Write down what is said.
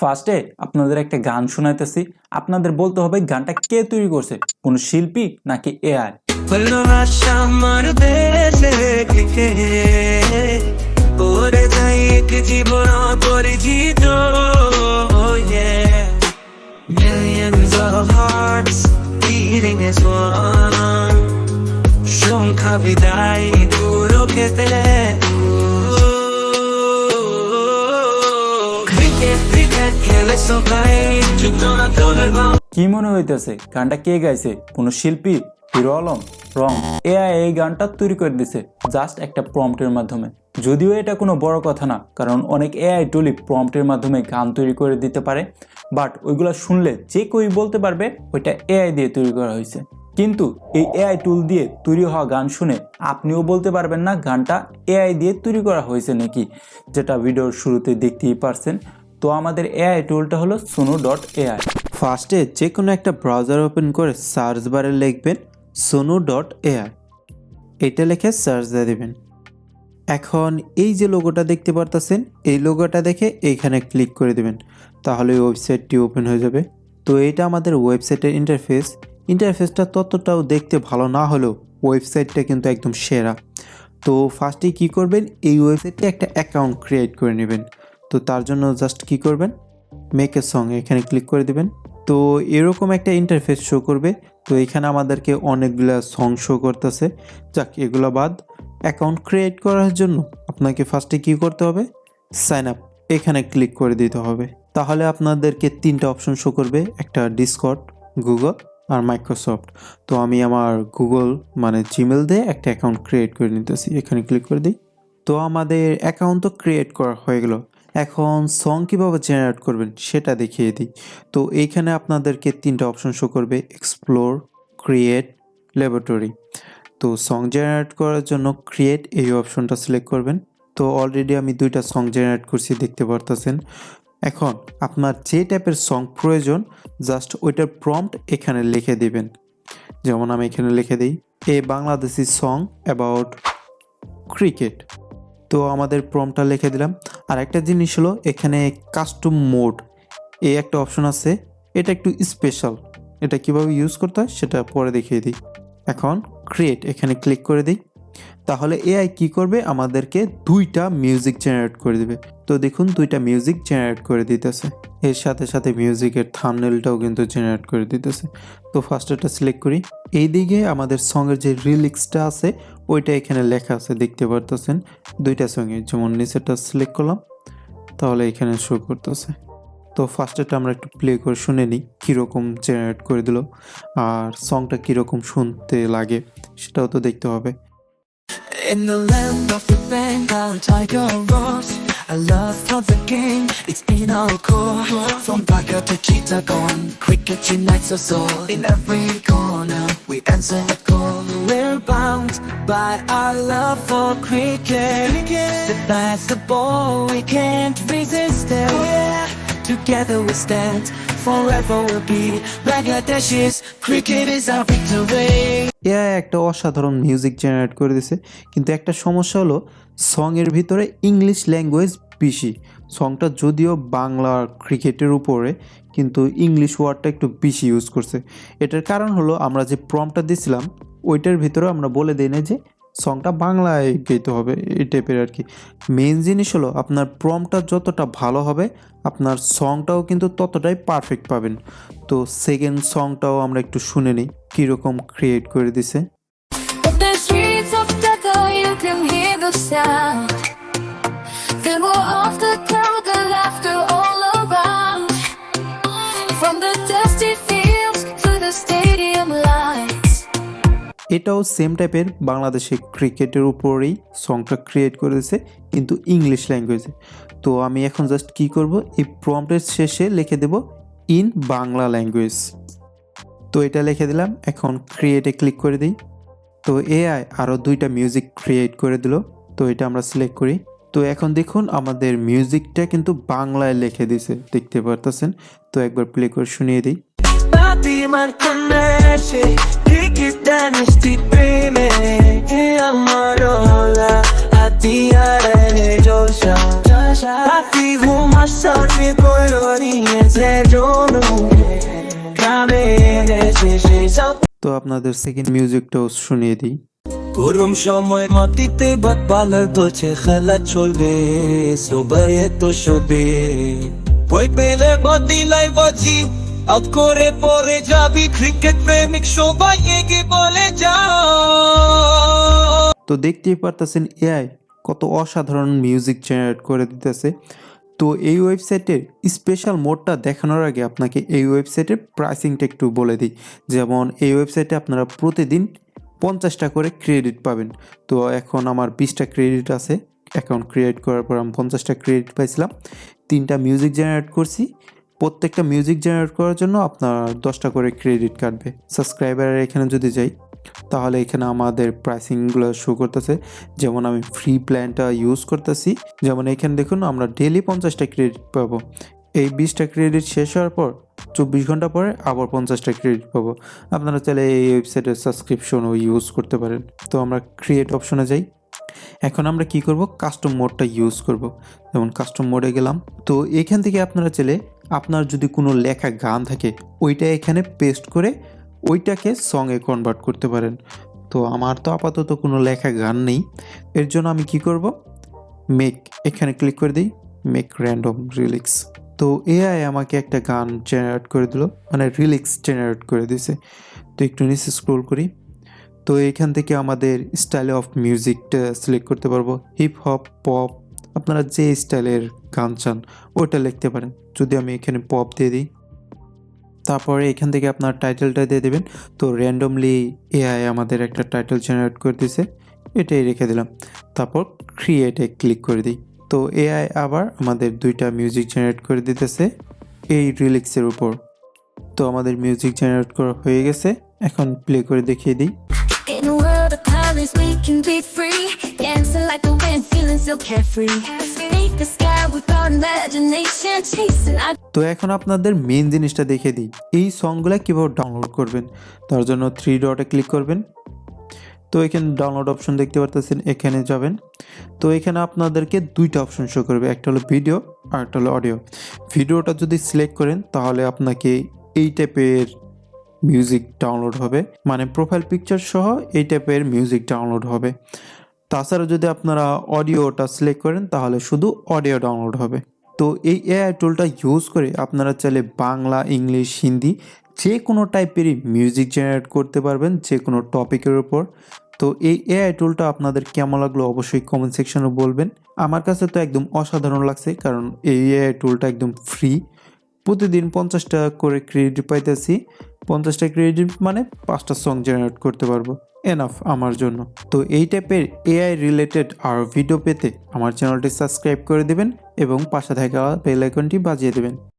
ফার্স্টে আপনাদের একটা গান শোনাইতেছি, আপনাদের বলতে হবে গানটা কে তৈরি করছে, কোন শিল্পী নাকি AI. Millions of hearts beating as one. সংখ্যা বিদায় দূরও খেতে ক্রিকেট ক্রিকেট খেলে সবাই যুদ্ধনা তোলার কি মনে হইতেছে গানটা কে গাইছে, কোন শিল্পী, হিরো আলম? রং, এআই এই গানটা তৈরি করে দিছে জাস্ট একটা প্রম্পটের মাধ্যমে। যদিও এটা কোনো বড় কথা না, কারণ অনেক এআই টুলই প্রম্পটের মাধ্যমে গান তৈরি করে দিতে পারে, বাট ওইগুলা শুনলে যে কেউই বলতে পারবে ওইটা এআই দিয়ে তৈরি করা হয়েছে। কিন্তু এই এআই টুল দিয়ে তৈরি হওয়া গান শুনে আপনিও বলতে পারবেন না গানটা এআই দিয়ে তৈরি করা হয়েছে নাকি, যেটা ভিডিওর শুরুতে দেখতেই পারছেন। তো আমাদের এআই টুলটা হলো Suno.ai। ফার্স্টে যে কোনো একটা ব্রাউজার ওপেন করে সার্চ বারে লিখবেন Suno.ai, এটা লিখে সার্চ দিয়ে দেবেন। এখন এই যে লোগোটা দেখতে পারতেছেন, এই লোগোটা দেখে এইখানে ক্লিক করে দেবেন, তাহলে ওয়েবসাইটটি ওপেন হয়ে যাবে। তো এটা আমাদের ওয়েবসাইটের ইন্টারফেসটা ততটাও দেখতে ভালো না হলেও ওয়েবসাইটটা কিন্তু একদম সেরা। তো ফার্স্টে কি করবেন, এই ওয়েবসাইটে একটা অ্যাকাউন্ট ক্রিয়েট করে নেবেন। তো তার জন্য জাস্ট কি করবেন, মেক এ সং, এখানে ক্লিক করে দিবেন। তো এরকম একটা ইন্টারফেস শো করবে। তো এখানে আমাদেরকে অনেকগুলা সং শো করতেছে, যাক এগুলো বাদ। অ্যাকাউন্ট ক্রিয়েট করার জন্য আপনাকে ফার্স্টে কি করতে হবে, সাইন আপ, এখানে ক্লিক করে দিতে হবে। তাহলে আপনাদেরকে তিনটা অপশন শো করবে, একটা ডিসকর্ড, গুগল আর মাইক্রোসফট। তো আমি আমার গুগল মানে জিমেল দিয়ে একটা অ্যাকাউন্ট ক্রিয়েট করে নিতেছি, এখানে ক্লিক করে দিই। তো আমাদের অ্যাকাউন্ট তো ক্রিয়েট করা হয়ে গেল। এখন সং কীভাবে জেনারেট করবেন সেটা দেখিয়ে দিই। তো এইখানে আপনাদেরকে তিনটা অপশন শো করবে, এক্সপ্লোর, ক্রিয়েট, ল্যাবরেটরি। তো সং জেনারেট করার জন্য ক্রিয়েট এই অপশনটা সিলেক্ট করবেন। তো অলরেডি আমি দুইটা সং জেনারেট করছি, দেখতে পারতেছেন। এখন আপনার যে টাইপের সং প্রয়োজন জাস্ট ওইটার প্রম্পট এখানে লিখে দিবেন। যেমন আমি এখানে লিখে দিই এ বাংলাদেশি সং অ্যাবাউট ক্রিকেট। তো আমাদের প্রম্পটটা লিখে দিলাম। আর একটা জিনিস হলো, এখানে কাস্টম মোড এই একটা অপশন আছে, এটা একটু স্পেশাল, এটা কিভাবে ইউজ করতে হয় সেটা পরে দেখিয়ে দিই। এখন ক্রিয়েট এখানে ক্লিক করে দিই। তাহলে এআই কি করবে, আমাদেরকে দুইটা মিউজিক জেনারেট করে দেবে। তো দেখুন দুইটা মিউজিক জেনারেট করে দিতেছে, এর সাথে সাথে মিউজিকের থাম্বনেলটাও কিন্তু জেনারেট করে দিতেছে। তো ফার্স্ট এটা সিলেক্ট করি। এইদিকে আমাদের সঙ্গের যে রিলিক্সটা আছে ওইটা এখানে লেখা আছে, দেখতে পারতেছেন দুইটা সঙ্গে। যেমন নিচেরটা সিলেক্ট করলাম, তাহলে এখানে শো করতেছে। তো ফার্স্টেরটা আমরা একটু প্লে করে শুনে নিই কীরকম জেনারেট করে দিল, আর সংটা কীরকম শুনতে লাগে সেটাও তো দেখতে হবে। In the land of the Bengal tiger roars, a love for the game, it's in our core. From Bangla to Chittagong, cricket unites us all. In every corner, we answer the call. We're bound by our love for cricket. The bat's the ball, we can't resist it. Together we stand, forever we'll be Bangladeshis. Cricket is our victory. AI একটা অসাধারণ music generate করে দিছে, কিন্তু একটা সমস্যা হলো সঙের ভিতরে English language বেশি। সংটা যদিও বাংলা ক্রিকেটের উপরে, কিন্তু ইংলিশ ওয়ার্ডটা একটু বেশি ইউজ করছে। এটার কারণ হলো আমরা যে প্রম্পটটা দিয়েছিলাম ওইটার ভিতরে আমরা বলে দিই না যে সংটা বাংলায় গাইতে হবে, এই টাইপের আর কি। মেইন জিনিস হলো আপনার প্রম্পটটা যতটা ভালো হবে আপনার সংটাও কিন্তু ততটাই পারফেক্ট পাবেন। তো সেকেন্ড সংটাও আমরা একটু শুনে নিই কীরকম ক্রিয়েট করে দিছে। The streets of Dhaka, you can hear the sound. The roar of the crowd, the laughter all around. From the dusty fields to the stadium lights. এটাও সেম টাইপের বাংলাদেশে ক্রিকেটের উপরেই সংটা ক্রিয়েট করে দিয়েছে, কিন্তু ইংলিশ ল্যাঙ্গুয়েজে। তো আমি এখন জাস্ট কি করব, এই প্রম্পটের শেষে লিখে দেব ইন বাংলা ল্যাঙ্গুয়েজ। তো এটা লিখে দিলাম, এখন ক্রিয়েটে ক্লিক করে দিই। তো এআই আরও দুইটা মিউজিক ক্রিয়েট করে দিল। তো এটা আমরা সিলেক্ট করি। তো এখন দেখুন আমাদের মিউজিকটা কিন্তু বাংলায় লিখে দিয়েছে, দেখতে পারতেছেন। তো একবার প্লে করে শুনিয়ে দিই। Cricket dynasty dreaming, I'm Tiare Josha Tati Huma Sarvi Koironi Zeronu Kame She তো আপনাদের সেকেন্ড মিউজিকটাও শুনিয়ে দিই। গরম সময় মাটিতে বাত পালার দোছে খেলা চলবে সবাই তো শোবে বই পেলে বদিলাই বাজি আউট করে পরে যাবি ক্রিকেট প্রেমিক সবাই এগিয়ে বলে যাও। তো দেখতেই পারতেছেন এআই কত অসাধারণ মিউজিক জেনারেট করে দিতেছে। তো এই ওয়েবসাইটের স্পেশাল মোডটা দেখানোর আগে আপনাকে এই ওয়েবসাইটের প্রাইসিংটা একটু বলে দিই। যেমন এই ওয়েবসাইটে আপনারা প্রতিদিন 50টা করে ক্রেডিট পাবেন। তো এখন আমার 20টা ক্রেডিট আছে, অ্যাকাউন্ট ক্রিয়েট করার পর আমি 50টা ক্রেডিট পাইছিলাম। 3টা মিউজিক জেনারেট করছি, প্রত্যেকটা মিউজিক জেনারেট করার জন্য আপনার 10টা করে ক্রেডিট কাটবে। সাবস্ক্রাইবারের এখানে যদি যাই তাহলে এখানে আমাদের প্রাইসিংগুলো শো করতেছে। যেমন আমি ফ্রি প্ল্যানটা ইউজ করতেছি, যেমন এখানে দেখুন আমরা ডেলি 50টা ক্রেডিট পাবো। এই 20টা ক্রেডিট শেষ হওয়ার পর 24 ঘন্টা পরে আবার 50টা ক্রেডিট পাবো। আপনারা চাইলে এই ওয়েবসাইটের সাবস্ক্রিপশনও ইউজ করতে পারেন। তো আমরা ক্রিয়েট অপশনে যাই। এখন আমরা কি করব, কাস্টম মোডটা ইউজ করব। যেমন কাস্টম মোডে গেলাম। তো এখান থেকে আপনারা চাইলে আপনার যদি কোনো লেখা গান থাকে ওইটা এখানে পেস্ট করে ওইটাকে সঙ্গে কনভার্ট করতে পারেন। তো আমার তো আপাতত কোনো লেখা গান নেই, এর জন্য আমি কি করব, মেক এখানে ক্লিক করে দিই, মেক র্যান্ডম রিলিক্স। তো এআই আমাকে একটা গান জেনারেট করে দিল, মানে রিলিক্স জেনারেট করে দিছে। তো একটু নিচে স্ক্রোল করি। তো এখান থেকে আমাদের স্টাইল অফ মিউজিকটা সিলেক্ট করতে পারবো, হিপ হপ, পপ, আপনারা যে স্টাইলের গান চান ওইটা লিখতে পারেন। যদি আমি এখানে পপ দিয়ে দিই, তারপরে এখান থেকে আপনার টাইটেলটা দিয়ে দেবেন। তো র্যান্ডমলি এআই আমাদের একটা টাইটেল জেনারেট করে দিয়েছে, এটাই রেখে দিলাম। তারপর ক্রিয়েটে ক্লিক করে দিই। তো এআই আবার আমাদের 2টা মিউজিক জেনারেট করে দিতেছে এই রিলিক্সের উপর। তো আমাদের মিউজিক জেনারেট করা হয়ে গেছে, এখন প্লে করে দেখিয়ে দিই। In a world of colors, we can be free. Dancing like the wind, feeling so carefree. Beneath the sky with our imagination, chasing our তো এখন আপনাদের মেন জিনিসটা দেখে দিই, এই সংগুলো কীভাবে ডাউনলোড করবেন। তার জন্য 3 ডটে ক্লিক করবেন। তো এখানে ডাউনলোড অপশন দেখতে পারতেছেন, এখানে যাবেন। তো এখানে আপনাদেরকে 2টা অপশন শো করবে, একটা হলো ভিডিও আর একটা হলো অডিও। ভিডিওটা যদি সিলেক্ট করেন তাহলে আপনাকে এই টাইপের মিউজিক ডাউনলোড হবে, মানে প্রোফাইল পিকচার সহ এই টাইপের মিউজিক ডাউনলোড হবে। তাছাড়া যদি আপনারা অডিওটা সিলেক্ট করেন তাহলে শুধু অডিও ডাউনলোড হবে। তো এই এআই টুলটা ইউজ করে আপনারা চাইলে বাংলা, ইংলিশ, হিন্দি যে কোনো টাইপেরই মিউজিক জেনারেট করতে পারবেন, যে কোনো টপিকের উপর। তো এই এআই টুলটা আপনাদের কেমন লাগলো অবশ্যই কমেন্ট সেকশনে বলবেন। আমার কাছে তো একদম অসাধারণ লাগছে, কারণ এই এআই টুলটা একদম ফ্রি। প্রতিদিন 50টা করে ক্রেডিট পাইতেছি। 50টা ক্রেডিট মানে 5টা সং জেনারেট করতে পারবো, এনাফ আমার জন্য। তো এই টাইপের এআই রিলেটেড আর ভিডিও পেতে আমার চ্যানেলটি সাবস্ক্রাইব করে দেবেন এবং পাশে থাকা বেল আইকনটি বাজিয়ে দেবেন।